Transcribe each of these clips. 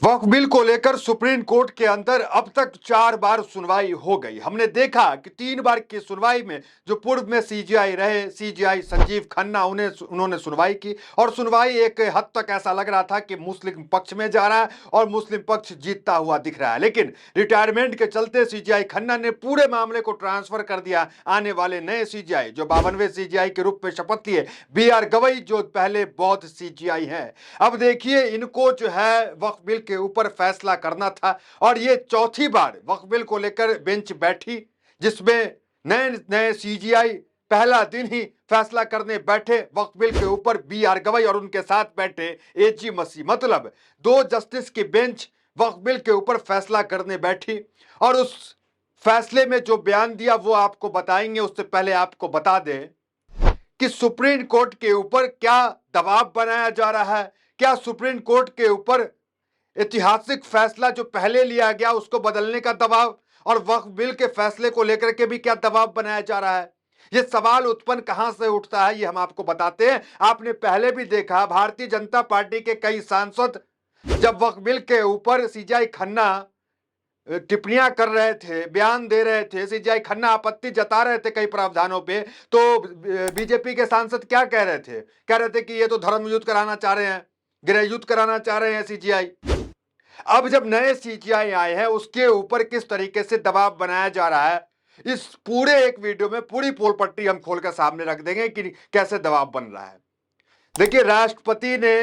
वक्फ bill को लेकर supreme court के अंदर अब तक 4 बार सुनवाई हो गई। हमने देखा कि 3 बार की सुनवाई में जो पूर्व में सीजीआई रहे, सीजीआई संजीव खन्ना, उन्होंने सुनवाई की और सुनवाई एक हद तक ऐसा लग रहा था कि मुस्लिम पक्ष में जा रहा है और मुस्लिम पक्ष जीतता हुआ दिख रहा है। लेकिन रिटायरमेंट के चलते सीजीआई खन्ना ने पूरे मामले को ट्रांसफर कर दिया आने वाले नए सीजीआई, जो 52वें सीजीआई के रूप में शपथ लिए, बीआर गवई, जो पहले बौद्ध सीजीआई है। अब देखिए, इनको जो है वक्फ बिल के ऊपर फैसला करना था और ये चौथी बार वक्फ बिल को लेकर बेंच बैठी, जिसमें नए नए सीजीआई पहला दिन ही फैसला करने बैठे वक्फ बिल के ऊपर। बीआर गवई और उनके साथ बैठे एजी मसीह, मतलब 2 जस्टिस की बेंच वक्फ बिल के ऊपर फैसला करने बैठी और उस फैसले में जो बयान दिया वो आपको बताएंगे। उससे पहले आपको बता दें कि सुप्रीम कोर्ट के ऊपर क्या दबाव बनाया जा रहा है। क्या सुप्रीम कोर्ट के ऊपर ऐतिहासिक फैसला जो पहले लिया गया उसको बदलने का दबाव और वक्फ बिल के फैसले को लेकर के भी क्या दबाव बनाया जा रहा है? ये सवाल उत्पन्न कहां से उठता है, ये हम आपको बताते हैं। आपने पहले भी देखा, भारतीय जनता पार्टी के कई सांसद जब वक्फ बिल के ऊपर सीजीआई खन्ना टिप्पणियां कर रहे थे, बयान दे रहे थे, सीजीआई खन्ना आपत्ति जता रहे थे कई प्रावधानों पे, तो बीजेपी के सांसद क्या कह रहे थे? कह रहे थे कि ये तो धर्म युद्ध कराना चाह रहे हैं, गृह युद्ध कराना चाह रहे हैं सीजीआई। अब जब नए सीजीआई आए हैं, उसके ऊपर किस तरीके से दबाव बनाया जा रहा है, इस पूरे एक वीडियो में पूरी पोल पट्टी हम खोलकर सामने रख देंगे कि कैसे दबाव बन रहा है। देखिए, राष्ट्रपति ने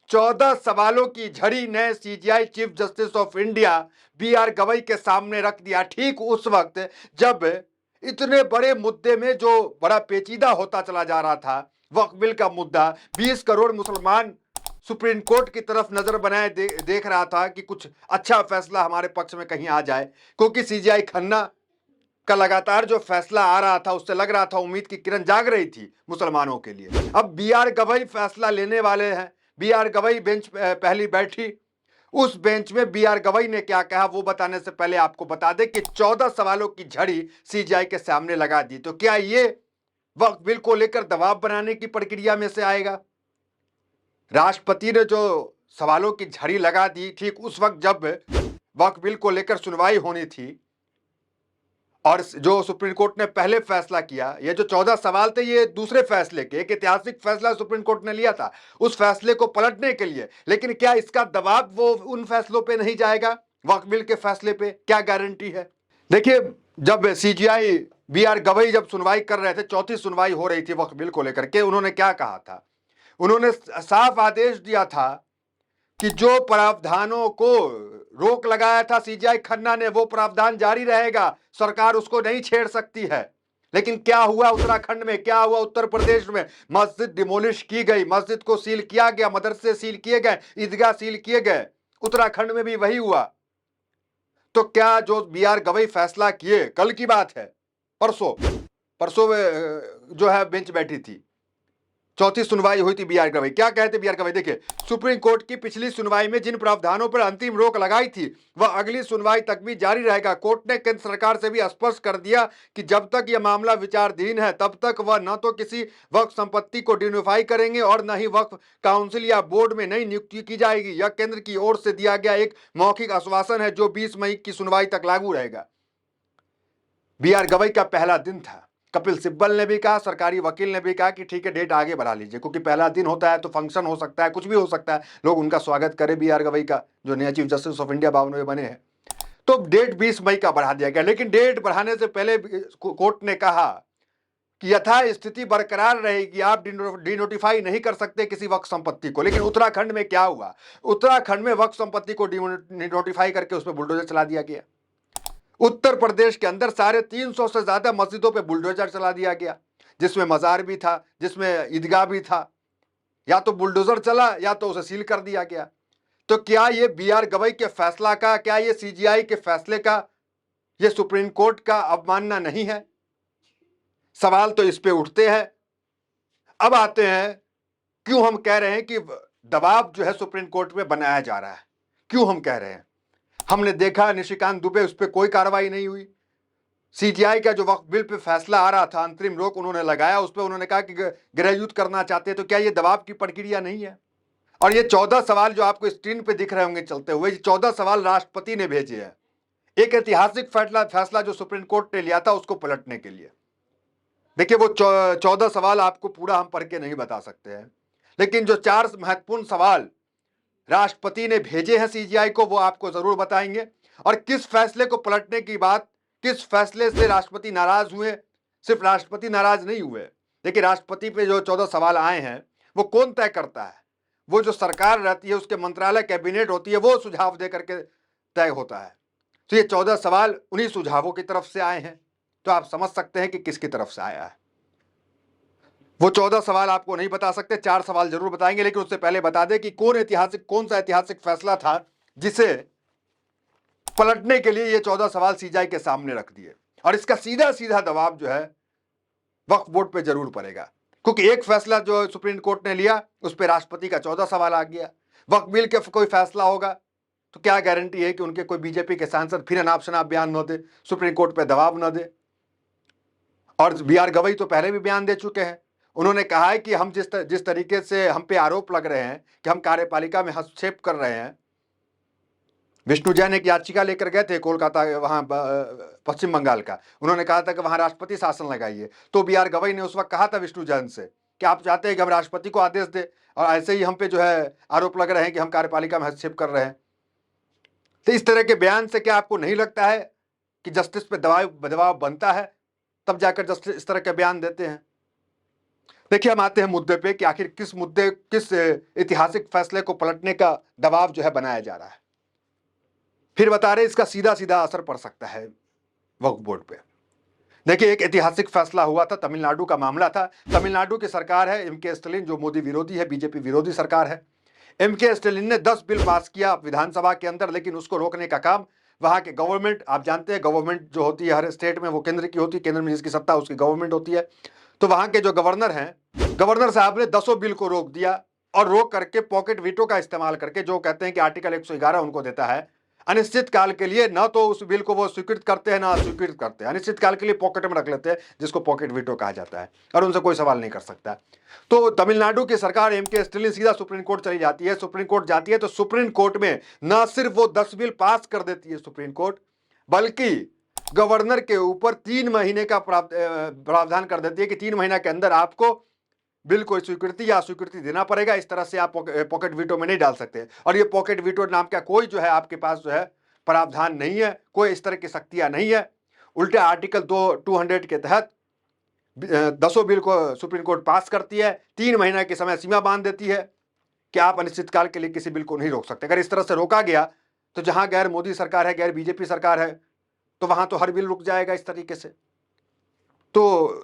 14 सवालों की झड़ी नए CJI chief justice of India B R Gavai सामने रख दिया, ठीक उस वक्त जब इतने बड़े मुद्दे में, जो बड़ा पेचीदा होता चला जा रहा था वक्फ बिल का मुद्दा, 20 करोड़ मुसलमान सुप्रीम कोर्ट की तरफ नजर बनाए देख रहा था कि कुछ अच्छा फैसला हमारे पक्ष में कहीं आ जाए, क्योंकि सीजीआई खन्ना का लगातार जो फैसला आ रहा था उससे लग रहा था उम्मीद की किरण जाग रही थी मुसलमानों के लिए। अब बीआर गवई फैसला लेने वाले हैं। बीआर गवई बेंच पहली बैठी, उस बेंच में बीआर गवई ने क्या कहा वो बताने से पहले आपको बता दें कि 14 सवालों की झड़ी सीजीआई के सामने लगा दी। तो क्या ये वक्फ बिल को लेकर दबाव बनाने की प्रक्रिया में से आएगा? राष्ट्रपति ने जो सवालों की झड़ी लगा दी ठीक उस वक्त जब वक्फ बिल को लेकर सुनवाई होनी थी और जो सुप्रीम कोर्ट ने पहले फैसला किया, ये जो 14 सवाल थे ये दूसरे फैसले के, एक ऐतिहासिक फैसला सुप्रीम कोर्ट ने लिया था उस फैसले को पलटने के लिए। लेकिन क्या इसका दबाव वो उन फैसलों पे नहीं जाएगा, वक्फ बिल के फैसले पे? क्या गारंटी है? देखिए, जब सीजीआई बीआर गवई जब सुनवाई कर रहे थे, चौथी सुनवाई हो रही थी वक्फ बिल को लेकर के, उन्होंने क्या कहा था? उन्होंने साफ आदेश दिया था कि जो प्रावधानों को रोक लगाया था सीजीआई खन्ना ने, वो प्रावधान जारी रहेगा, सरकार उसको नहीं छेड़ सकती है। लेकिन क्या हुआ उत्तराखंड में, क्या हुआ उत्तर प्रदेश में? मस्जिद डिमोलिश की गई, मस्जिद को सील किया गया, मदरसे सील किए गए, ईदगाह सील किए गए। उत्तराखंड में भी वही हुआ। तो क्या जो बीआर गवई फैसला किए, कल की बात है, परसों परसों जो है बेंच बैठी थी, चौथी सुनवाई हुई थी बीआर गवई। क्या कहते बीआर गवई? देखिए, सुप्रीम कोर्ट की पिछली सुनवाई में जिन प्रावधानों पर अंतिम रोक लगाई थी वह अगली सुनवाई तक भी जारी रहेगा। कोर्ट ने केंद्र सरकार से भी स्पष्ट कर दिया कि जब तक यह मामला विचाराधीन है तब तक वह न तो किसी वक्फ संपत्ति को डिनोटिफाई करेंगे और न ही वक्फ काउंसिल या बोर्ड में नई नियुक्ति की जाएगी। यह केंद्र की ओर से दिया गया एक मौखिक आश्वासन है जो 20 मई की सुनवाई तक लागू रहेगा। बीआर गवई का पहला दिन था। कपिल सिब्बल ने भी कहा, सरकारी वकील ने भी कहा कि ठीक है, डेट आगे बढ़ा लीजिए, क्योंकि पहला दिन होता है तो फंक्शन हो सकता है, कुछ भी हो सकता है, लोग उनका स्वागत करें बीआर गवई का, जो नया चीफ जस्टिस ऑफ इंडिया 52वें बने हैं। तो डेट 20 मई का बढ़ा दिया गया। लेकिन डेट बढ़ाने से पहले कोर्ट ने कहा कि यथा स्थिति बरकरार रहेगी, आप डिनोटिफाई नहीं कर सकते किसी वक्फ संपत्ति को। लेकिन उत्तराखंड में क्या हुआ? उत्तराखंड में वक्फ संपत्ति को डिनोटिफाई करके उस पर बुलडोजर चला दिया गया। उत्तर प्रदेश के अंदर 350 से ज्यादा मस्जिदों पे बुलडोजर चला दिया गया, जिसमें मजार भी था, जिसमें ईदगाह भी था। या तो बुलडोजर चला या तो उसे सील कर दिया गया। तो क्या ये बीआर गवई के फैसला का, क्या ये सीजीआई के फैसले का, ये सुप्रीम कोर्ट का अवमानना नहीं है? सवाल तो इस पे उठते हैं। अब आते हैं क्यों हम कह रहे हैं कि दबाव जो है सुप्रीम कोर्ट में बनाया जा रहा है। क्यों हम कह रहे हैं? हमने देखा निशिकांत दुबे, उस पर कोई कार्रवाई नहीं हुई। सीजीआई का जो वक्फ बिल पे फैसला आ रहा था, अंतरिम रोक उन्होंने लगाया, उस पर उन्होंने कहा कि गृह युद्ध करना चाहते हैं। तो क्या ये दबाव की प्रक्रिया नहीं है? और ये 14 सवाल जो आपको स्क्रीन पे दिख रहे होंगे चलते हुए, ये 14 सवाल राष्ट्रपति ने भेजे हैं एक ऐतिहासिक फैसला जो सुप्रीम कोर्ट ने लिया था उसको पलटने के लिए। देखिए वो 14 सवाल आपको पूरा हम पढ़ के नहीं बता सकते हैं, लेकिन जो 4 महत्वपूर्ण सवाल राष्ट्रपति ने भेजे हैं सीजीआई को वो आपको जरूर बताएंगे। और किस फैसले को पलटने की बात, किस फैसले से राष्ट्रपति नाराज हुए, सिर्फ राष्ट्रपति नाराज नहीं हुए, देखिए राष्ट्रपति पे जो 14 सवाल आए हैं वो कौन तय करता है? वो जो सरकार रहती है उसके मंत्रालय कैबिनेट होती है वो सुझाव दे करके तय होता है। तो ये 14 सवाल उन्हीं सुझावों की तरफ से आए हैं, तो आप समझ सकते हैं कि किसकी तरफ से आया है। वो 14 सवाल आपको नहीं बता सकते, 4 सवाल जरूर बताएंगे, लेकिन उससे पहले बता दें कि कौन सा ऐतिहासिक फैसला था जिसे पलटने के लिए ये 14 सवाल सीजीआई के सामने रख दिए। और इसका सीधा सीधा दबाव जो है वक्फ बोर्ड पे जरूर पड़ेगा, क्योंकि एक फैसला जो सुप्रीम कोर्ट ने लिया उस पर राष्ट्रपति का 14 सवाल आ गया। वक्फ बिल के कोई फैसला होगा तो क्या गारंटी है कि उनके कोई बीजेपी के सांसद फिर अनाप शनाप बयान न दे, सुप्रीम कोर्ट पे दबाव न दे। और बी आर गवई तो पहले भी बयान दे चुके हैं, उन्होंने कहा है कि हम जिस तरीके से हम पे आरोप लग रहे हैं कि हम कार्यपालिका में हस्तक्षेप कर रहे हैं। विष्णु जैन एक याचिका लेकर गए थे कोलकाता, वहां पश्चिम बंगाल का, उन्होंने कहा था कि वहां राष्ट्रपति शासन लगाइए। तो बी आर गवई ने उस वक्त कहा था विष्णु जैन से कि आप चाहते हैं कि हम राष्ट्रपति को आदेश दे, और ऐसे ही हम पे जो है आरोप लग रहे हैं कि हम कार्यपालिका में हस्तक्षेप कर रहे हैं। तो इस तरह के बयान से क्या आपको नहीं लगता है कि जस्टिस पे दबाव बनता है, तब जाकर जस्टिस इस तरह के बयान देते हैं? देखिए हम आते हैं मुद्दे पे कि आखिर किस ऐतिहासिक फैसले को पलटने का दबाव जो है बनाया जा रहा है। फिर बता रहे इसका सीधा सीधा असर पड़ सकता है वक्फ बोर्ड पे। देखिए एक ऐतिहासिक फैसला हुआ था, तमिलनाडु का मामला था। तमिलनाडु की सरकार है एमके स्टालिन, जो मोदी विरोधी है, बीजेपी विरोधी सरकार है। एमके स्टालिन ने 10 बिल पास किया विधानसभा के अंदर, लेकिन उसको रोकने का काम वहां के गवर्नमेंट, आप जानते हैं गवर्नमेंट जो होती है हर स्टेट में वो केंद्र की होती है, केंद्र में जिसकी सत्ता उसकी गवर्नमेंट होती है। तो वहां के जो गवर्नर हैं, गवर्नर साहब ने 10 बिल को रोक दिया, और रोक करके पॉकेट वीटो का इस्तेमाल करके, जो कहते हैं कि आर्टिकल 111 उनको देता है अनिश्चित काल के लिए, ना तो उस बिल को वो स्वीकृत करते हैं ना अस्वीकृत करते हैं, अनिश्चित काल के लिए पॉकेट में रख लेते हैं, जिसको पॉकेट वीटो कहा जाता है, और उनसे कोई सवाल नहीं कर सकता। तो तमिलनाडु की सरकार एमके स्टालिन सीधा सुप्रीम कोर्ट चली जाती है। सुप्रीम कोर्ट जाती है तो सुप्रीम कोर्ट में ना सिर्फ वो 10 बिल पास कर देती है सुप्रीम कोर्ट, बल्कि गवर्नर के ऊपर 3 महीने का प्रावधान कर देती है कि 3 महीना के अंदर आपको बिल को स्वीकृति या अस्वीकृति देना पड़ेगा। इस तरह से आप पॉकेट वीटो में नहीं डाल सकते, और ये पॉकेट वीटो नाम का कोई जो है आपके पास जो है प्रावधान नहीं है, कोई इस तरह की शक्तियां नहीं है। उल्टे आर्टिकल 200 के तहत 10 बिल को सुप्रीम कोर्ट पास करती है, 3 महीने की समय सीमा बांध देती है कि आप अनिश्चितकाल के लिए किसी बिल को नहीं रोक सकते। अगर इस तरह से रोका गया तो जहां गैर मोदी सरकार है, गैर बीजेपी सरकार है, तो वहां तो हर बिल रुक जाएगा इस तरीके से। तो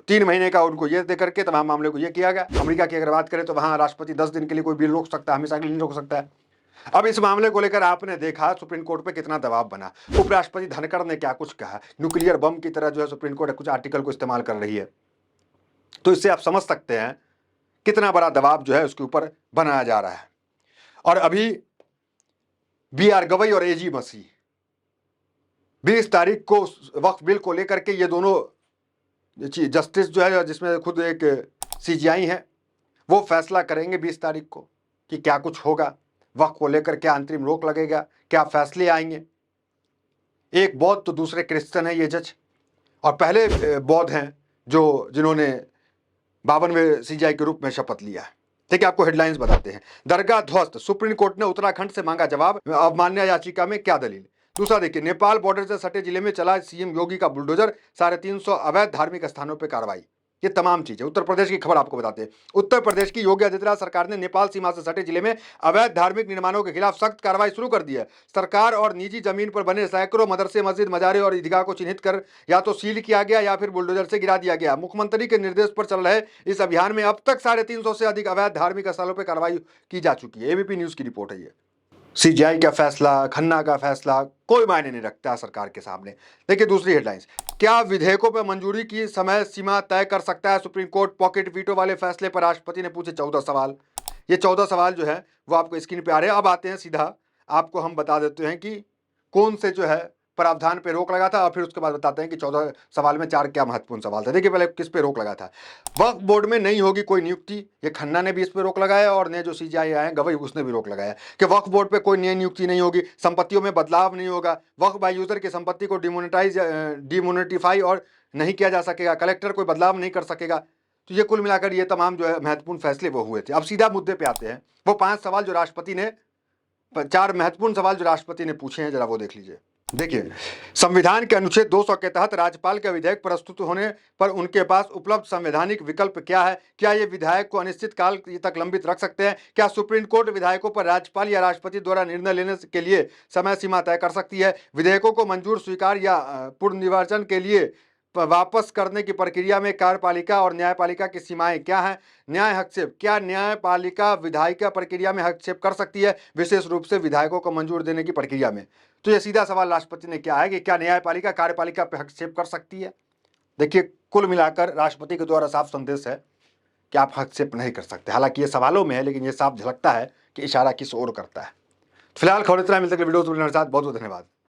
3 महीने का उनको ये देकर के तमाम मामले को ये किया गया। अमेरिका की अगर बात करें तो वहां राष्ट्रपति 10 दिन के लिए कोई बिल रोक सकता है, हमेशा के लिए नहीं रोक सकता है। अब इस मामले को लेकर आपने देखा सुप्रीम कोर्ट पे कितना दबाव बना। उपराष्ट्रपति धनखड़ ने क्या कुछ कहा, न्यूक्लियर बम की तरह जो है सुप्रीम कोर्ट कुछ आर्टिकल को इस्तेमाल कर रही है। तो इससे आप समझ सकते हैं कितना बड़ा दबाव जो है उसके ऊपर बनाया जा रहा है। और अभी बी आर गवई और एजी मसीह 20 तारीख को वक्फ बिल को लेकर के ये दोनों जस्टिस जो है, जिसमें खुद एक सीजीआई है, वो फैसला करेंगे 20 तारीख को कि क्या कुछ होगा वक्फ को लेकर, क्या अंतरिम रोक लगेगा, क्या फैसले आएंगे। एक बौद्ध तो दूसरे क्रिश्चियन है ये जज, और पहले बौद्ध हैं जिन्होंने 52वें सीजीआई के रूप में शपथ लिया है। ठीक है, आपको हेडलाइंस बताते हैं। दरगाह ध्वस्त, सुप्रीम कोर्ट ने उत्तराखंड से मांगा जवाब, अवमानना याचिका में क्या दलील। दूसरा देखिए, नेपाल बॉर्डर से सटे जिले में चला सीएम योगी का बुलडोजर, 350 अवैध धार्मिक स्थानों पर कार्रवाई। ये तमाम चीजें उत्तर प्रदेश की खबर आपको बताते हैं। उत्तर प्रदेश की योगी आदित्यनाथ सरकार ने नेपाल सीमा से सटे जिले में अवैध धार्मिक निर्माणों के खिलाफ सख्त कार्रवाई शुरू कर दी है। सरकार और निजी जमीन पर बने सैकड़ों मदरसे, मस्जिद, मजारे और ईदगाह को चिन्हित कर या तो सील किया गया या फिर बुलडोजर से गिरा दिया गया। मुख्यमंत्री के निर्देश पर चल रहे इस अभियान में अब तक 350 से अधिक अवैध धार्मिक स्थलों पर कार्रवाई की जा चुकी है। एबीपी न्यूज की रिपोर्ट है ये। सीजीआई का फैसला, खन्ना का फैसला कोई मायने नहीं रखता सरकार के सामने। देखिए दूसरी हेडलाइंस, क्या विधेयकों पर मंजूरी की समय सीमा तय कर सकता है सुप्रीम कोर्ट। पॉकेट वीटो वाले फैसले पर राष्ट्रपति ने पूछे 14 सवाल। ये 14 सवाल जो है वो आपको स्क्रीन पे आ रहे हैं। अब आते हैं सीधा, आपको हम बता देते हैं कि कौन से जो है प्रावधान पे रोक लगा था और फिर उसके बाद बताते हैं कि 14 सवाल में 4 क्या महत्वपूर्ण सवाल था। देखिए पहले किस पे रोक लगा था। वक्फ बोर्ड में नहीं होगी कोई नियुक्ति, ये खन्ना ने भी इस पे रोक लगाया और नए जो सीजेआई आए गवई उसने भी रोक लगाया कि वक्फ बोर्ड पे कोई नई नियुक्ति नहीं होगी, संपत्तियों में बदलाव नहीं होगा, वक्फ बाय यूजर की संपत्ति को डिमोनेटिफाई और नहीं किया जा सकेगा, कलेक्टर कोई बदलाव नहीं कर सकेगा। तो ये कुल मिलाकर ये तमाम जो है महत्वपूर्ण फैसले वो हुए थे। अब सीधा मुद्दे पे आते हैं, वो 5 सवाल जो राष्ट्रपति ने 4 महत्वपूर्ण सवाल जो राष्ट्रपति ने पूछे हैं, जरा वो देख लीजिए। देखिए, संविधान के अनुच्छेद 200 के तहत राज्यपाल का विधेयक प्रस्तुत होने पर उनके पास उपलब्ध संवैधानिक विकल्प क्या है? क्या ये विधायक को अनिश्चित काल तक लंबित रख सकते हैं? क्या सुप्रीम कोर्ट विधायकों पर राज्यपाल या राष्ट्रपति द्वारा निर्णय लेने के लिए समय सीमा तय कर सकती है? विधेयकों को मंजूर, स्वीकार या पुनर्निर्वाचन के लिए वापस करने की प्रक्रिया में कार्यपालिका और न्यायपालिका की सीमाएं क्या हैं? न्याय हस्तक्षेप, क्या न्यायपालिका विधायिका प्रक्रिया में हस्तक्षेप कर सकती है, विशेष रूप से विधायकों को मंजूर देने की प्रक्रिया में? तो ये सीधा सवाल राष्ट्रपति ने क्या है कि क्या न्यायपालिका कार्यपालिका पर हस्तक्षेप कर सकती है? देखिए, कुल मिलाकर राष्ट्रपति के द्वारा साफ संदेश है कि आप हस्तक्षेप नहीं कर सकते। हालांकि ये सवालों में है, लेकिन ये साफ झलकता है कि इशारा किस ओर करता है। फिलहाल खबर इतना, मिलते अगले वीडियो में। बहुत बहुत धन्यवाद।